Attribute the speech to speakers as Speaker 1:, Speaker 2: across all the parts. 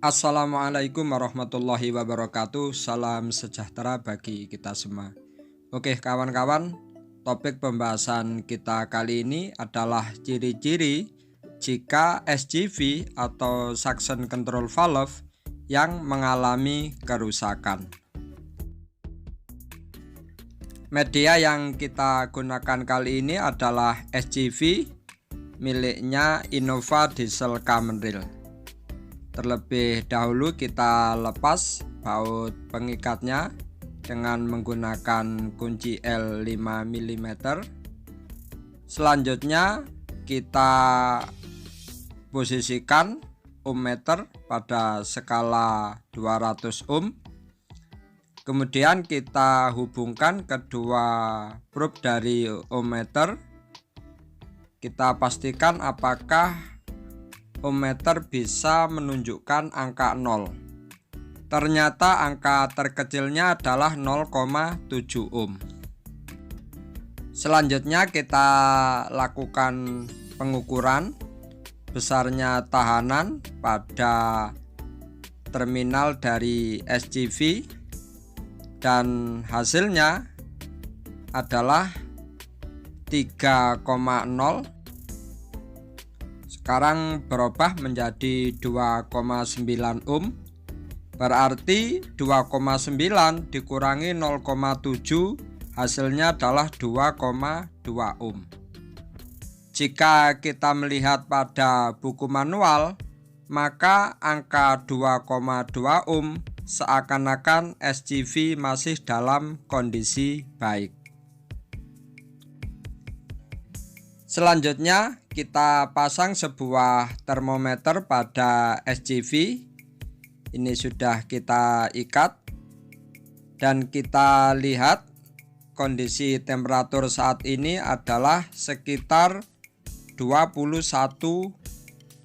Speaker 1: Assalamualaikum warahmatullahi wabarakatuh. Salam sejahtera bagi kita semua. Oke kawan-kawan, topik pembahasan kita kali ini adalah ciri-ciri jika SCV atau suction control valve yang mengalami kerusakan. Media yang kita gunakan kali ini adalah SCV miliknya Innova Diesel Common Rail. Terlebih dahulu kita lepas baut pengikatnya dengan menggunakan kunci L 5 mm. Selanjutnya kita posisikan ohmmeter pada skala 200 ohm. Kemudian kita hubungkan kedua probe dari ohmmeter. Kita pastikan apakah ohmmeter bisa menunjukkan angka 0. Ternyata angka terkecilnya adalah 0,7 ohm. Selanjutnya kita lakukan pengukuran besarnya tahanan pada terminal dari SCV dan hasilnya adalah 3,0. Sekarang berubah menjadi 2,9 ohm. Berarti 2,9 dikurangi 0,7 hasilnya adalah 2,2 ohm. Jika kita melihat pada buku manual, maka angka 2,2 ohm seakan-akan SCV masih dalam kondisi baik. Selanjutnya kita pasang sebuah termometer pada SCV. Ini sudah kita ikat dan kita lihat kondisi temperatur saat ini adalah sekitar 21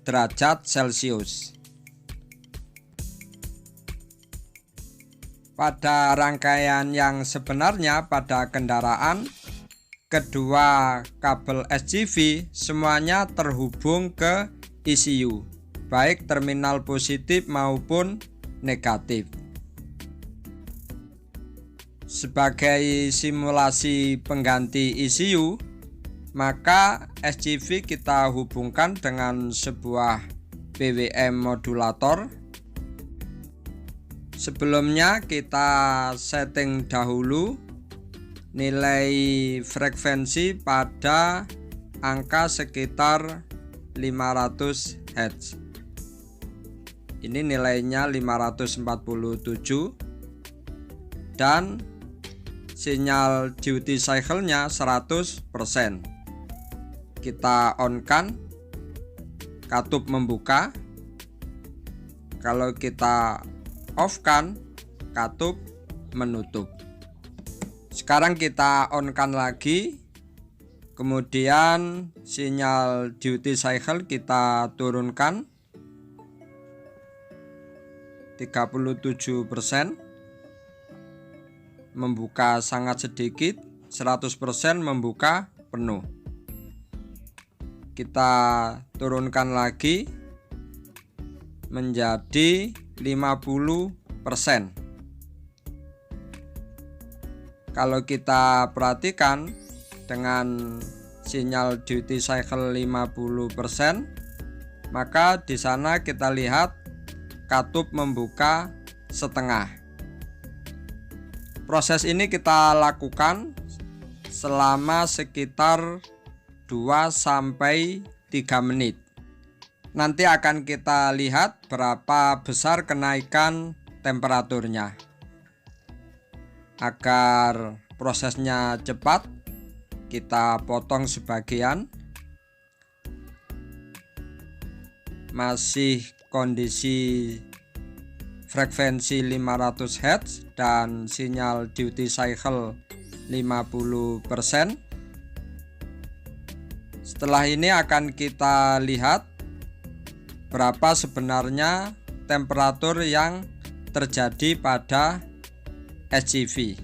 Speaker 1: derajat Celcius. Pada rangkaian yang sebenarnya pada kendaraan, kedua kabel SCV semuanya terhubung ke ECU, baik terminal positif maupun negatif. Sebagai simulasi pengganti ECU, maka SCV kita hubungkan dengan sebuah PWM modulator. Sebelumnya kita setting dahulu nilai frekuensi pada angka sekitar 500 Hz. Ini nilainya 547 dan sinyal duty cycle-nya 100%. Kita on-kan, katup membuka. Kalau kita off-kan, katup menutup. Sekarang kita on-kan lagi. Kemudian sinyal duty cycle kita turunkan 37%. Membuka sangat sedikit, 100% membuka penuh. Kita turunkan lagi menjadi 50%. Kalau kita perhatikan dengan sinyal duty cycle 50%, maka di sana kita lihat katup membuka setengah. Proses ini kita lakukan selama sekitar 2-3 menit. Nanti akan kita lihat berapa besar kenaikan temperaturnya. Agar prosesnya cepat, kita potong sebagian. Masih kondisi frekuensi 500 Hz dan sinyal duty cycle 50%. Setelah ini akan kita lihat berapa sebenarnya temperatur yang terjadi pada SCV.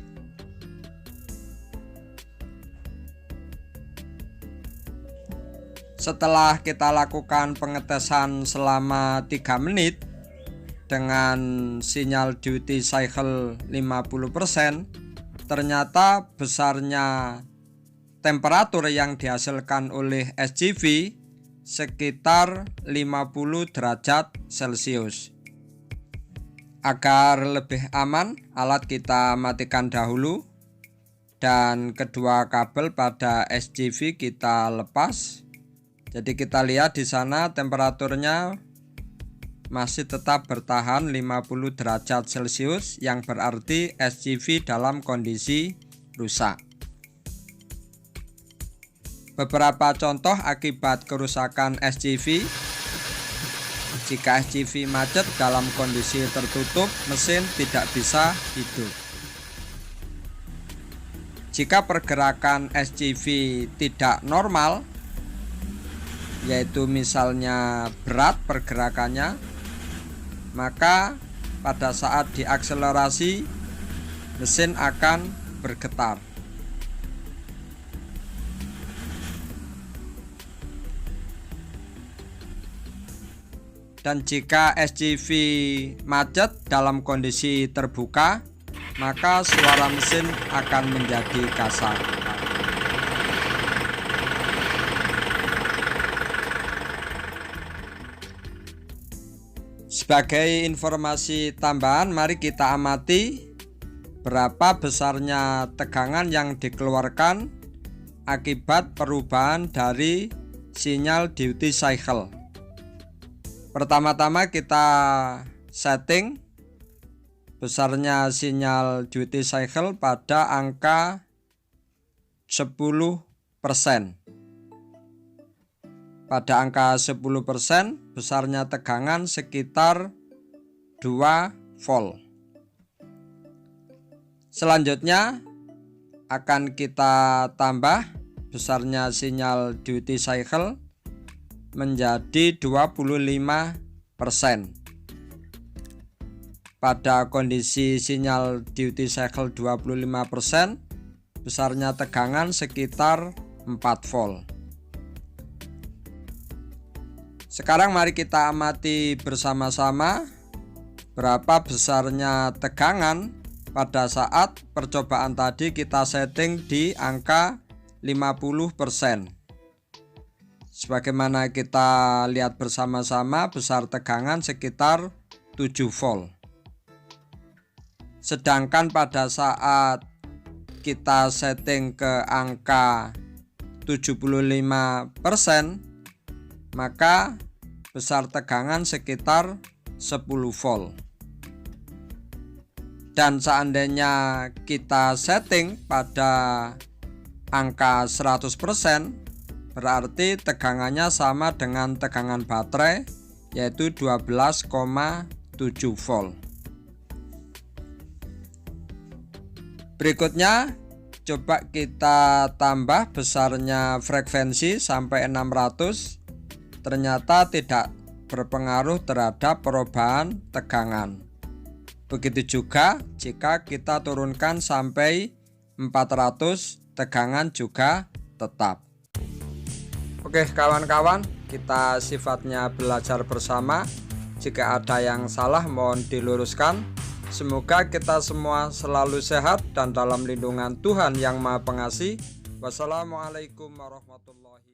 Speaker 1: Setelah kita lakukan pengetesan selama 3 menit, dengan sinyal duty cycle 50%, ternyata besarnya temperatur yang dihasilkan oleh SGV sekitar 50 derajat Celcius. Agar lebih aman, alat kita matikan dahulu dan kedua kabel pada SGV kita lepas. Jadi kita lihat di sana temperaturnya masih tetap bertahan 50 derajat Celcius, yang berarti SGV dalam kondisi rusak. Beberapa contoh akibat kerusakan SGV. Jika SGV macet dalam kondisi tertutup, mesin tidak bisa hidup. Jika pergerakan SGV tidak normal, yaitu misalnya berat pergerakannya, maka pada saat diakselerasi mesin akan bergetar. Dan jika SGV macet dalam kondisi terbuka, maka suara mesin akan menjadi kasar. Sebagai informasi tambahan, mari kita amati berapa besarnya tegangan yang dikeluarkan akibat perubahan dari sinyal duty cycle. Pertama-tama kita setting besarnya sinyal duty cycle pada angka 10%. Pada angka 10% besarnya tegangan sekitar 2 volt. Selanjutnya akan kita tambah besarnya sinyal duty cycle menjadi 25%. Pada kondisi sinyal duty cycle 25%, besarnya tegangan sekitar 4 volt. Sekarang mari kita amati bersama-sama berapa besarnya tegangan pada saat percobaan tadi kita setting di angka 50%. Sebagaimana kita lihat bersama-sama, besar tegangan sekitar 7 volt. Sedangkan pada saat kita setting ke angka 75%, maka besar tegangan sekitar 10 volt. Dan seandainya kita setting pada angka 100%, berarti tegangannya sama dengan tegangan baterai, yaitu 12,7 volt. Berikutnya coba kita tambah besarnya frekuensi sampai 600. Ternyata tidak berpengaruh terhadap perubahan tegangan. Begitu juga jika kita turunkan sampai 400, tegangan juga tetap. Oke kawan-kawan, kita sifatnya belajar bersama. Jika ada yang salah mohon diluruskan. Semoga kita semua selalu sehat dan dalam lindungan Tuhan yang Maha Pengasih. Wassalamualaikum warahmatullahi wabarakatuh.